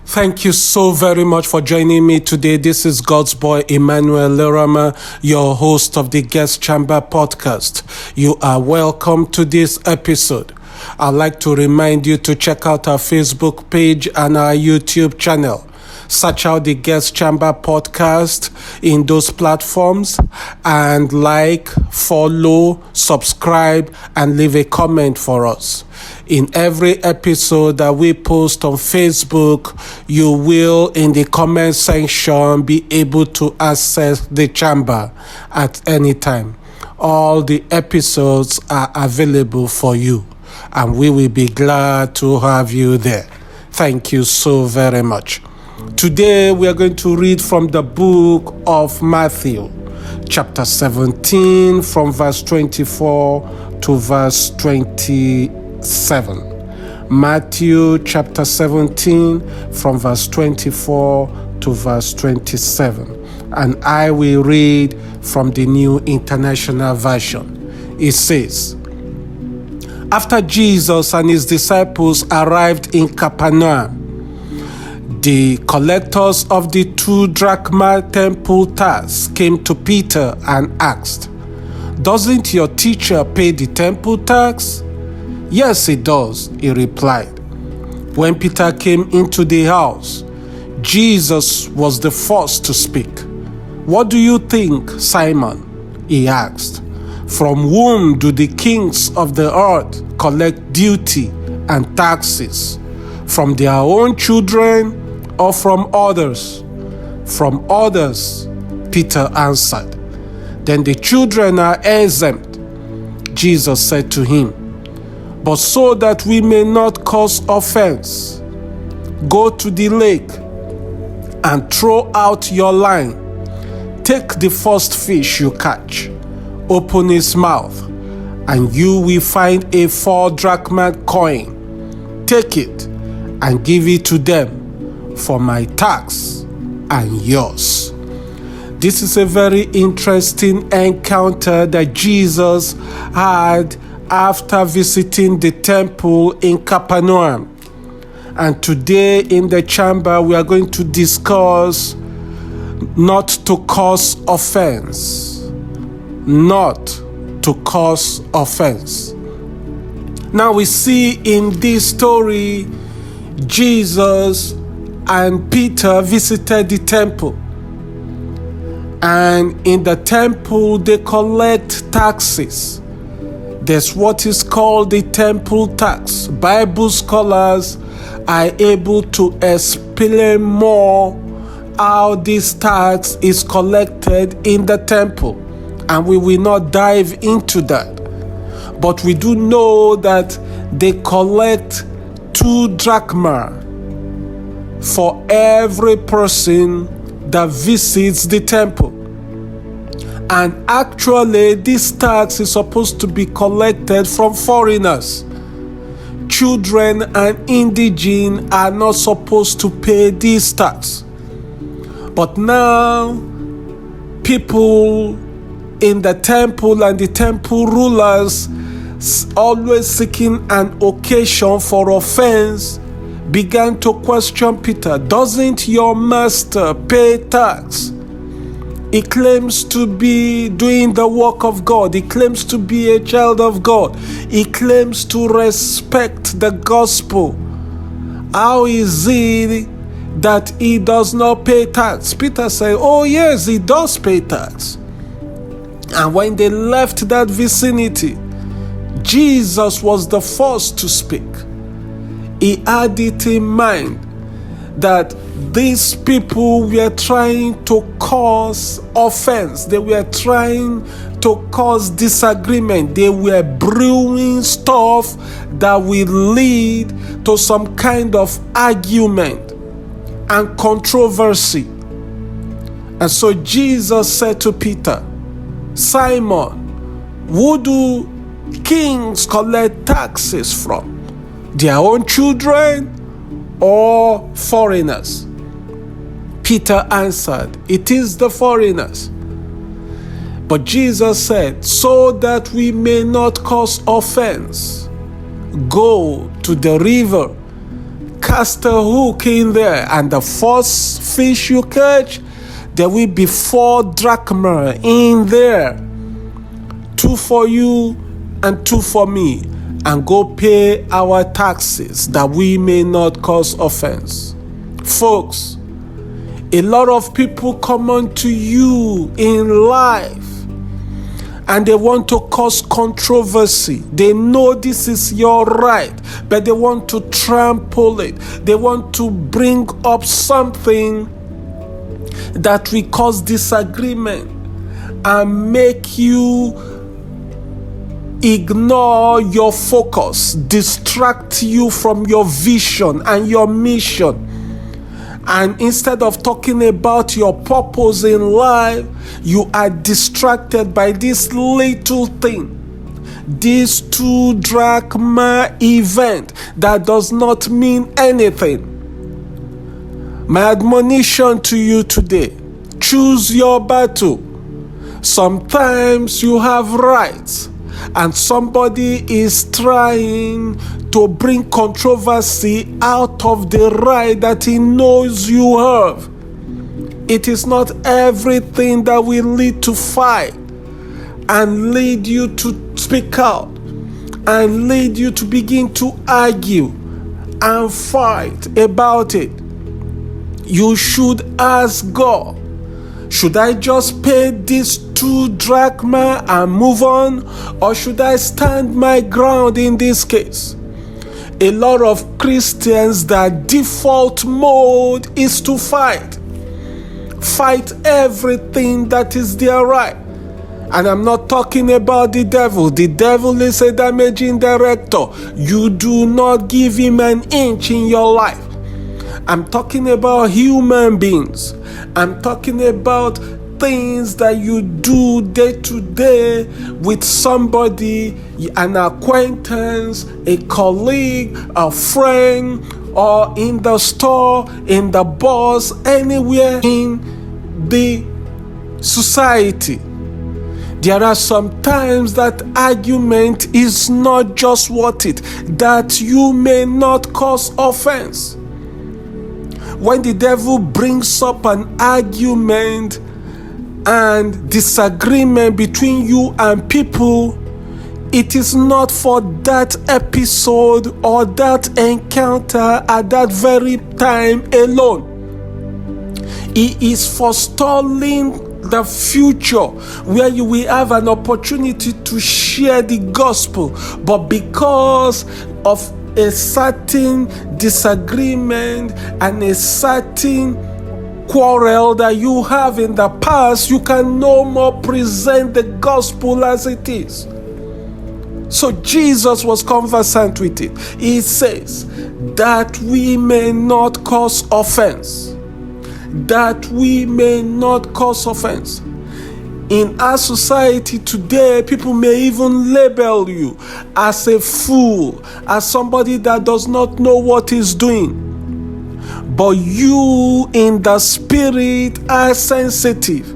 Thank you so very much for joining me today. This is God's boy, Emmanuel, your host of the Guest Chamber podcast. You are welcome to this episode. I'd like to remind you to check out our Facebook page and our YouTube channel. Search out the Guest Chamber podcast in those platforms and follow, subscribe, and leave a comment for us. In every episode that we post on Facebook, you will, in the comment section, be able to access the chamber at any time. All the episodes are available for you, and we will be glad to have you there. Thank you so very much. Today, we are going to read from the book of Matthew, chapter 17, from verse 24 to verse 27. Matthew chapter 17, from verse 24 to verse 27. And I will read from the New International Version. It says, After Jesus and his disciples arrived in Capernaum, the collectors of the 2 drachma temple tax came to Peter and asked, "Doesn't your teacher pay the temple tax?" "Yes, he does," he replied. When Peter came into the house, Jesus was the first to speak. "What do you think, Simon?" he asked. "From whom do the kings of the earth collect duty and taxes? From their own children or from others?" "From others," Peter answered. "Then the children are exempt." Jesus said to him, "But so that we may not cause offense, go to the lake and throw out your line. Take the first fish you catch, open its mouth, and you will find a 4 drachma coin. Take it and give it to them for my tax and yours." This is a very interesting encounter that Jesus had after visiting the temple in Capernaum. And today in the chamber we are going to discuss not to cause offense. Not to cause offense. Now we see in this story Jesus and Peter visited the temple. And in the temple they collect taxes. There's what is called the temple tax. Bible scholars are able to explain more how this tax is collected in the temple. And we will not dive into that. But we do know that they collect 2 drachma for every person that visits the temple. And actually, this tax is supposed to be collected from foreigners. Children and indigene are not supposed to pay this tax. But now, people in the temple and the temple rulers, always seeking an occasion for offense, began to question Peter. "Doesn't your master pay tax?" He claims to be doing the work of God. He claims to be a child of God. He claims to respect the gospel. How is it that he does not pay tax? Peter said, "Oh yes, he does pay tax." And when they left that vicinity, Jesus was the first to speak. He had it in mind that these people were trying to cause offense. They were trying to cause disagreement. They were brewing stuff that will lead to some kind of argument and controversy. And so Jesus said to Peter, "Simon, who do kings collect taxes from? Their own children or foreigners?" Peter answered, "It is the foreigners." But Jesus said, "So that we may not cause offense, go to the river, cast a hook in there, and the first fish you catch, there will be 4 drachma in there. 2 for you and 2 for me. And go pay our taxes that we may not cause offense. Folks, a lot of people come unto you in life and they want to cause controversy. They know this is your right, but they want to trample it. They want to bring up something that will cause disagreement and make you ignore your focus, distract you from your vision and your mission. And instead of talking about your purpose in life, you are distracted by this little thing, this 2 drachma event that does not mean anything. My admonition to you today: choose your battle. Sometimes you have rights, and somebody is trying to bring controversy out of the right that he knows you have. It is not everything that will lead to fight and lead you to speak out and lead you to begin to argue and fight about it. You should ask God, should I just pay this 2 drachma and move on, or should I stand my ground in this case? A lot of Christians, their default mode is to fight everything that is their right. And I'm not talking about the devil. The devil is a damaging director. You do not give him an inch in your life. I'm talking about human beings. I'm talking about things that you do day to day with somebody, an acquaintance, a colleague, a friend, or in the store, in the bus, anywhere in the society. There are some times that argument is not just worth it, that you may not cause offense. When the devil brings up an argument and disagreement between you and people, it is not for that episode or that encounter at that very time alone. It is for stalling the future where you will have an opportunity to share the gospel, but because of a certain disagreement and a certain quarrel that you have in the past, you can no more present the gospel as it is. So Jesus was conversant with it. He says that we may not cause offense. That we may not cause offense. In our society today, people may even label you as a fool, as somebody that does not know what he's doing. But you in the spirit are sensitive.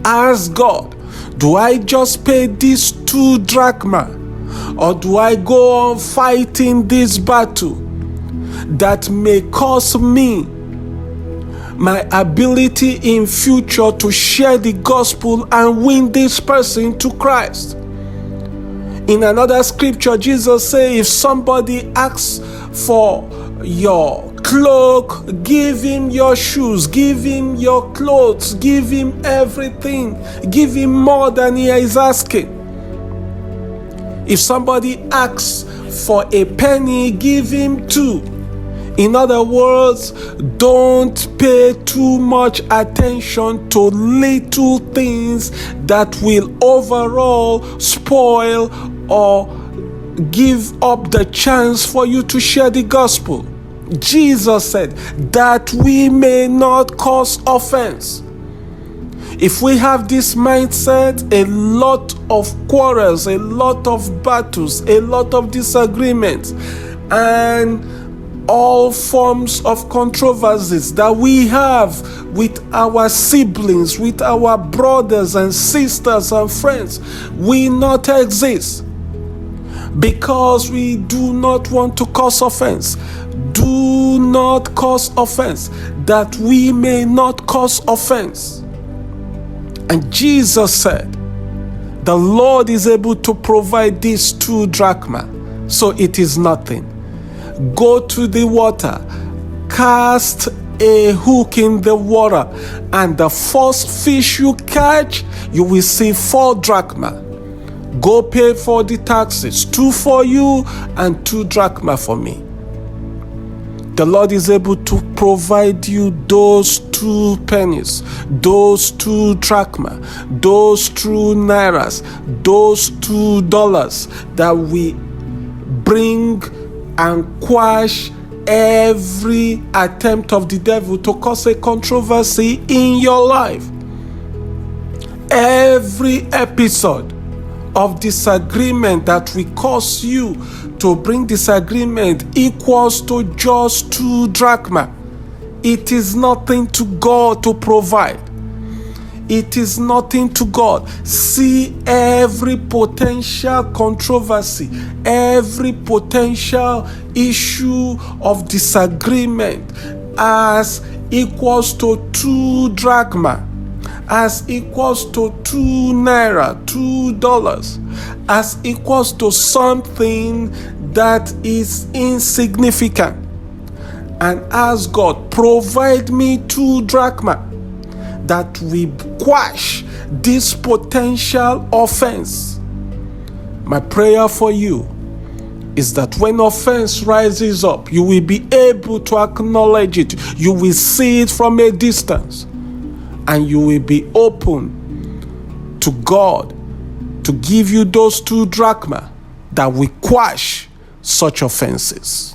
Ask God, do I just pay these 2 drachma, or do I go on fighting this battle that may cost me my ability in future to share the gospel and win this person to Christ? In another scripture, Jesus says, if somebody asks for your cloak, give him your shoes, give him your clothes, give him everything, give him more than he is asking. If somebody asks for a penny, give him 2. In other words, don't pay too much attention to little things that will overall spoil or give up the chance for you to share the gospel. Jesus said that we may not cause offense. If we have this mindset, a lot of quarrels, a lot of battles, a lot of disagreements, and all forms of controversies that we have with our siblings, with our brothers and sisters and friends, will not exist, because we do not want to cause offense. Do do not cause offense, that we may not cause offense. And Jesus said, the Lord is able to provide these 2 drachma, so it is nothing. Go to the water, cast a hook in the water, and the first fish you catch, you will see 4 drachma. Go pay for the taxes, 2 for you and 2 drachma for me. The Lord is able to provide you those 2 pennies, those 2 drachma, those 2 nairas, those $2 that we bring and quash every attempt of the devil to cause a controversy in your life. Every episode of disagreement that will cause you to bring disagreement equals to just 2 drachma. It is nothing to God to provide. It is nothing to God. See every potential controversy, every potential issue of disagreement as equals to 2 drachma, as equals to 2 naira, $2, as equals to something that is insignificant. And ask God, provide me 2 drachma that we quash this potential offense. My prayer for you is that when offense rises up, you will be able to acknowledge it. You will see it from a distance, and you will be open to God to give you those 2 drachma that will quash such offenses.